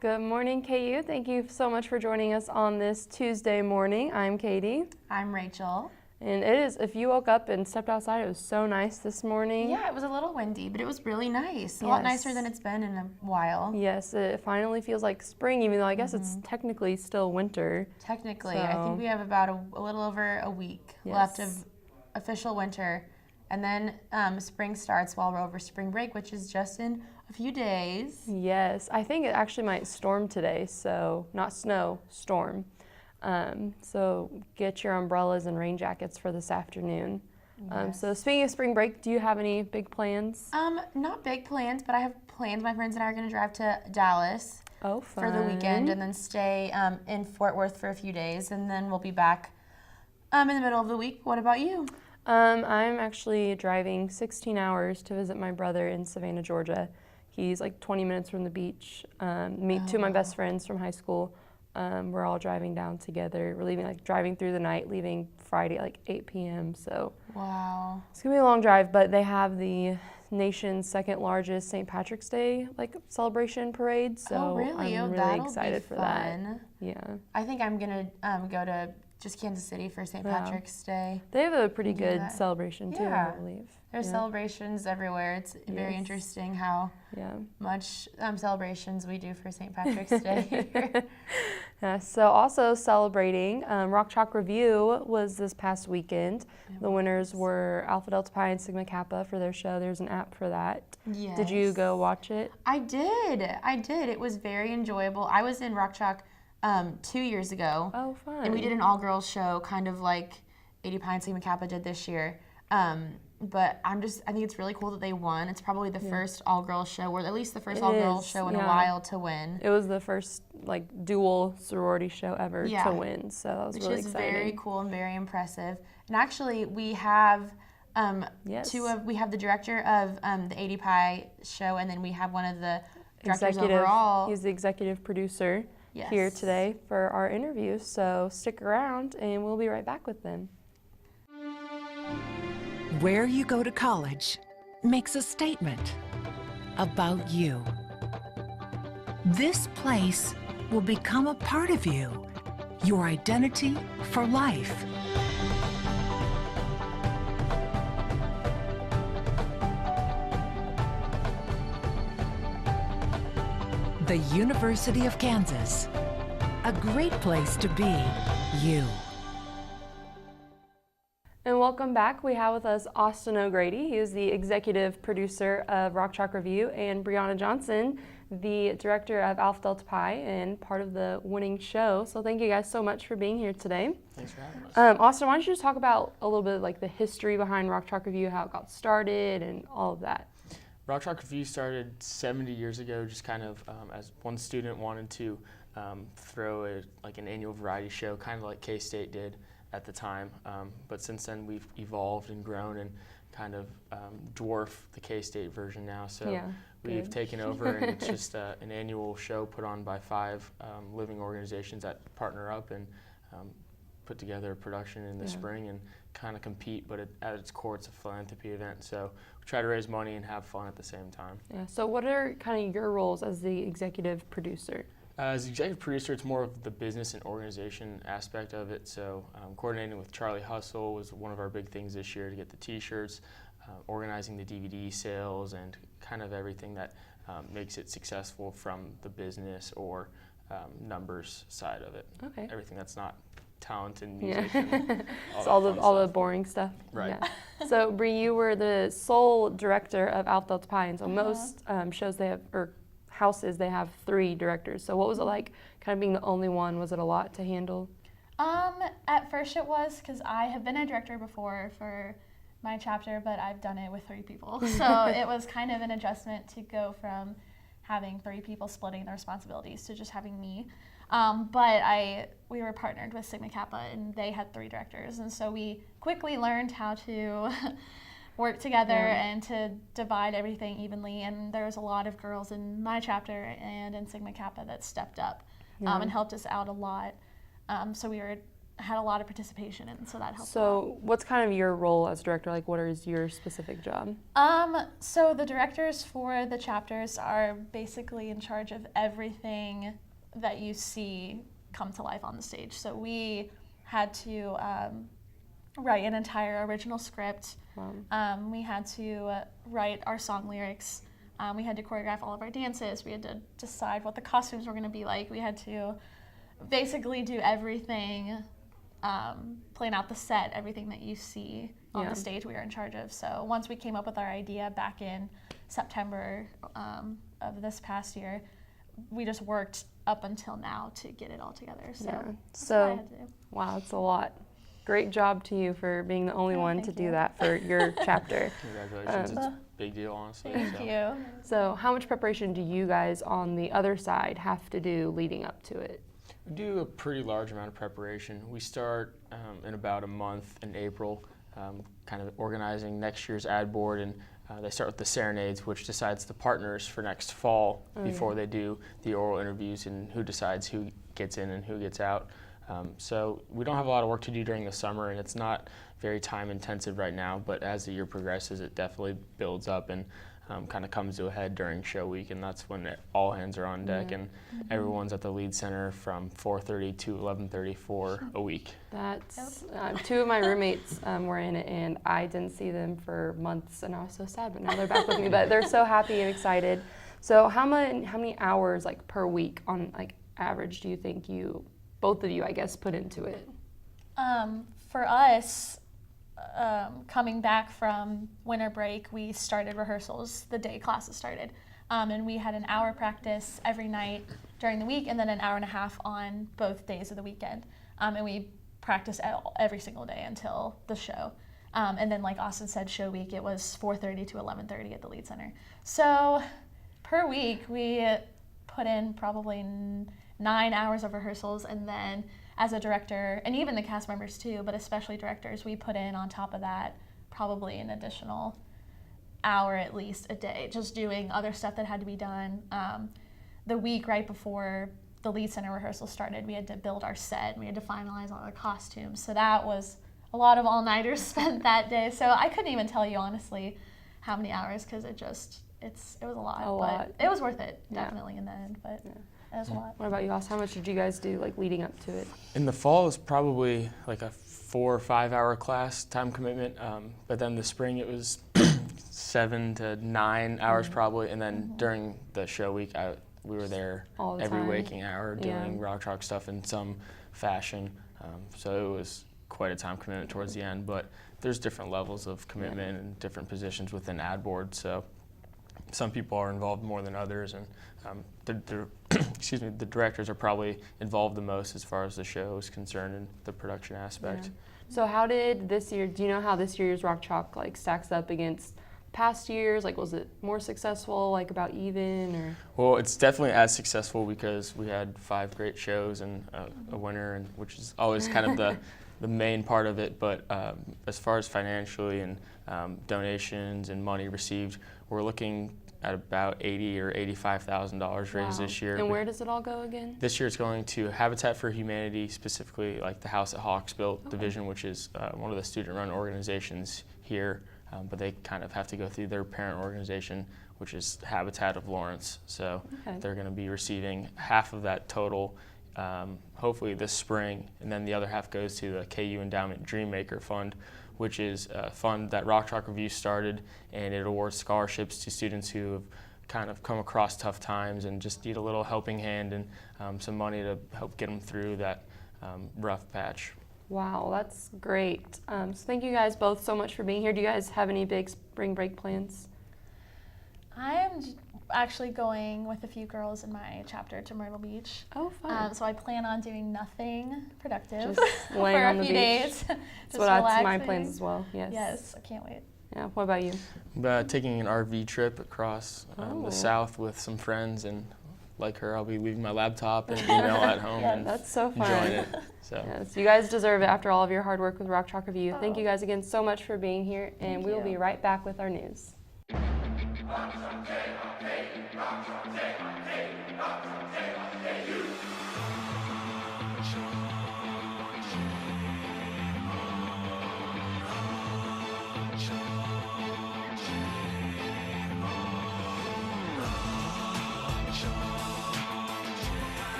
Good morning, KU. Thank you so much for joining us on this Tuesday morning. I'm Katie. I'm Rachel. And it is, if you woke up and stepped outside, it was so nice this morning. Yeah, it was a little windy, but it was really nice. A lot nicer than it's been in a while. Yes, it finally feels like spring, even though I guess it's technically still winter. Technically, So, I think we have about a little over a week left of official winter. And then spring starts while we're over spring break, which is just in a few days. Yes, I think it actually might storm today, so not snow, storm. So get your umbrellas and rain jackets for this afternoon. Yes. So speaking of spring break, do you have any big plans? Not big plans, but I have plans. My friends and I are going to drive to Dallas for the weekend and then stay in Fort Worth for a few days, and then we'll be back in the middle of the week. What about you? I'm actually driving 16 hours to visit my brother in Savannah, Georgia. He's like 20 minutes from the beach. Meet two of my best friends from high school. We're all driving down together. We're leaving, driving through the night, leaving Friday at 8 p.m. So Wow. It's gonna be a long drive, but they have the nation's second largest St. Patrick's Day celebration parade. So really? I'm really excited for that. Yeah. I think I'm gonna go to just Kansas City for St. Patrick's Day. They have a pretty good celebration too, I believe. There's celebrations everywhere. It's very interesting how much celebrations we do for St. Patrick's Day. So also celebrating, Rock Chalk Revue was this past weekend. The winners were Alpha Delta Pi and Sigma Kappa for their show. There's an app for that. Yes. Did you go watch it? I did. It was very enjoyable. I was in Rock Chalk 2 years ago. Oh, fun. And we did an all-girls show, kind of like AD Pi and Sigma Kappa did this year. But I think it's really cool that they won. It's probably the first all-girls show, or at least the first all-girls show in a while to win. It was the first dual sorority show ever to win, so that was really exciting. Which is very cool and very impressive. And actually, we have we have the director of the AD Pi show, and then we have one of the directors overall. He's the executive producer here today for our interview. So stick around, and we'll be right back with them. Where you go to college makes a statement about you. This place will become a part of you, your identity for life. The University of Kansas, a great place to be you. And welcome back. We have with us Austin O'Grady. He is the executive producer of Rock Chalk Revue, and Brianna Johnson, the director of Alpha Delta Pi and part of the winning show. So thank you guys so much for being here today. Thanks for having us. Austin, why don't you just talk about a little bit of the history behind Rock Chalk Revue, how it got started, and all of that. Rock Chalk Revue started 70 years ago, just kind of as one student wanted to throw an annual variety show, kind of like K-State did at the time, but since then we've evolved and grown and kind of dwarf the K-State version now. So we've taken over, and it's just an annual show put on by 5 living organizations that partner up and put together a production in the spring and kind of compete, but at its core it's a philanthropy event. So we try to raise money and have fun at the same time. Yeah. So what are kind of your roles as the executive producer? As the executive producer, it's more of the business and organization aspect of it. So coordinating with Charlie Hustle was one of our big things this year to get the t-shirts, organizing the DVD sales, and kind of everything that makes it successful from the business or numbers side of it. Okay. Everything that's not talent and music. And all the boring stuff. Right. Yeah. So Bree, you were the sole director of Alpha Delta Pi, and so most shows they have, or houses, they have 3 directors. So what was it like kind of being the only one? Was it a lot to handle? At first it was, because I have been a director before for my chapter, but I've done it with 3 people. So it was kind of an adjustment to go from having 3 people splitting the responsibilities to just having me. But we were partnered with Sigma Kappa, and they had 3 directors, and so we quickly learned how to work together and to divide everything evenly. And there was a lot of girls in my chapter and in Sigma Kappa that stepped up and helped us out a lot. So we were had a lot of participation in, so that helped. So what's kind of your role as director? Like, what is your specific job? So the directors for the chapters are basically in charge of everything that you see come to life on the stage. So we had to write an entire original script. Wow. We had to write our song lyrics. We had to choreograph all of our dances. We had to decide what the costumes were going to be like. We had to basically do everything, plan out the set, everything that you see on the stage we were in charge of. So once we came up with our idea back in September of this past year, we just worked up until now to get it all together. So that's what I had to do. Wow, it's a lot. Great job to you for being the only one to do that for your chapter. Congratulations. It's a big deal, honestly. Thank you. So how much preparation do you guys on the other side have to do leading up to it? We do a pretty large amount of preparation. We start in about a month in April, kind of organizing next year's ad board, and they start with the serenades, which decides the partners for next fall before they do the oral interviews and who decides who gets in and who gets out. So we don't have a lot of work to do during the summer, and it's not very time intensive right now, but as the year progresses, it definitely builds up and kind of comes to a head during show week, and that's when all hands are on deck and everyone's at the lead center from 4:30 to 11:30 for a week. That's two of my roommates were in it, and I didn't see them for months, and I was so sad, but now they're back with me. But they're so happy and excited. So how many hours like per week on like average do you think both of you, I guess, put into it? For us, coming back from winter break, we started rehearsals the day classes started. And we had an hour practice every night during the week and then an hour and a half on both days of the weekend. And we practiced every single day until the show. And then like Austin said, show week, it was 4:30 to 11:30 at the Lead Center. So per week, we put in probably 9 hours of rehearsals, and then as a director, and even the cast members too, but especially directors, we put in on top of that probably an additional hour at least a day, just doing other stuff that had to be done. The week right before the Lead Center rehearsal started, we had to build our set, and we had to finalize all our costumes. So that was a lot of all-nighters spent that day. So I couldn't even tell you honestly how many hours, because it was a lot. But it was worth it, definitely in the end. But it was a lot. What about you, Austin? How much did you guys do like leading up to it? In the fall, it's probably like a 4 or 5 hour class time commitment, but then the spring it was 7 to 9 hours probably, and then during the show week, we were there every waking hour doing rock chalk stuff in some fashion. So it was quite a time commitment towards the end, but there's different levels of commitment and different positions within ad board. So some people are involved more than others, and the directors are probably involved the most as far as the show is concerned and the production aspect. Yeah. So how did this year, do you know how this year's Rock Chalk like stacks up against past years? Like, was it more successful, like about even, or? Well, it's definitely as successful because we had 5 great shows and a winner, and which is always kind of the main part of it. But as far as financially and donations and money received, we're looking at about $80,000 or $85,000 raised this year. And where does it all go again? This year it's going to Habitat for Humanity, specifically like the House at Hawks Built Division, which is one of the student-run organizations here, but they kind of have to go through their parent organization, which is Habitat of Lawrence. So they're going to be receiving half of that total, hopefully this spring, and then the other half goes to the KU Endowment Dreammaker Fund, which is a fund that Rock Chalk Revue started, and it awards scholarships to students who have kind of come across tough times and just need a little helping hand and some money to help get them through that rough patch. Wow, that's great. So thank you guys both so much for being here. Do you guys have any big spring break plans? I'm actually going with a few girls in my chapter to Myrtle Beach. Oh, fun. So I plan on doing nothing productive Just laying for on a the few beach. days. That's what my plans as well. Yes. Yes, I can't wait. Yeah. What about you? Taking an RV trip across the South with some friends, and like her, I'll be leaving my laptop and email at home and that's so fun. enjoying it. So. Yes, you guys deserve it after all of your hard work with Rock Chalk Revue. Thank you guys again so much for being here, and we will be right back with our news.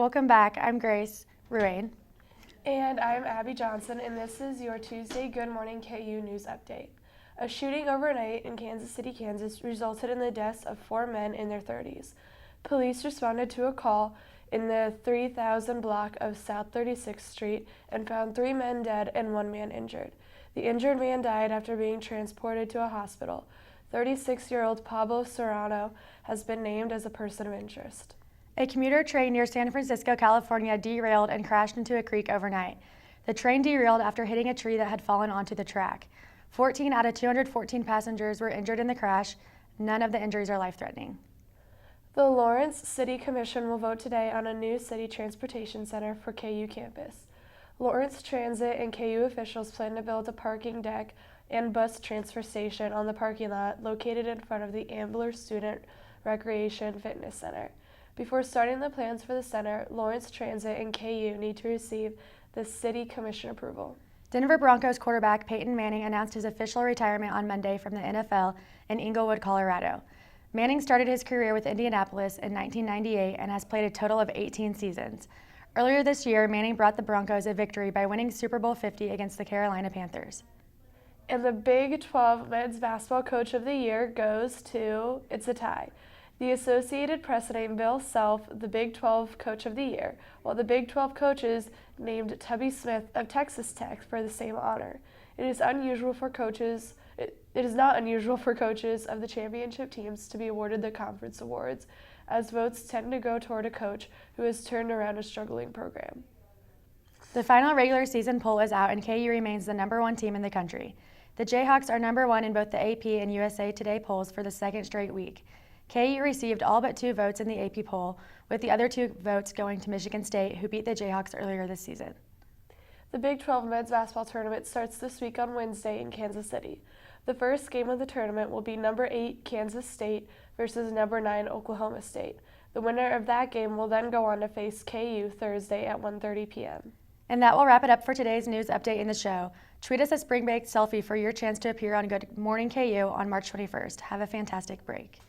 Welcome back. I'm Grace Ruane. And I'm Abby Johnson, and this is your Tuesday Good Morning KU News Update. A shooting overnight in Kansas City, Kansas resulted in the deaths of 4 men in their 30s. Police responded to a call in the 3000 block of South 36th Street and found 3 men dead and 1 man injured. The injured man died after being transported to a hospital. 36-year-old Pablo Serrano has been named as a person of interest. A commuter train near San Francisco, California derailed and crashed into a creek overnight. The train derailed after hitting a tree that had fallen onto the track. 14 out of 214 passengers were injured in the crash. None of the injuries are life-threatening. The Lawrence City Commission will vote today on a new city transportation center for KU campus. Lawrence Transit and KU officials plan to build a parking deck and bus transfer station on the parking lot located in front of the Ambler Student Recreation Fitness Center. Before starting the plans for the center, Lawrence Transit and KU need to receive the City Commission approval. Denver Broncos quarterback Peyton Manning announced his official retirement on Monday from the NFL in Englewood, Colorado. Manning started his career with Indianapolis in 1998 and has played a total of 18 seasons. Earlier this year, Manning brought the Broncos a victory by winning Super Bowl 50 against the Carolina Panthers. And the Big 12 Men's Basketball Coach of the Year goes to, it's a tie. The Associated Press named Bill Self the Big 12 Coach of the Year, while the Big 12 coaches named Tubby Smith of Texas Tech for the same honor. It is not unusual for coaches of the championship teams to be awarded the conference awards, as votes tend to go toward a coach who has turned around a struggling program. The final regular season poll is out and KU remains the #1 team in the country. The Jayhawks are #1 in both the AP and USA Today polls for the second straight week. KU received all but 2 votes in the AP poll, with the other 2 votes going to Michigan State, who beat the Jayhawks earlier this season. The Big 12 Men's Basketball Tournament starts this week on Wednesday in Kansas City. The first game of the tournament will be number 8 Kansas State versus number 9 Oklahoma State. The winner of that game will then go on to face KU Thursday at 1:30 p.m. And that will wrap it up for today's news update in the show. Tweet us a Spring Baked Selfie for your chance to appear on Good Morning KU on March 21st. Have a fantastic break.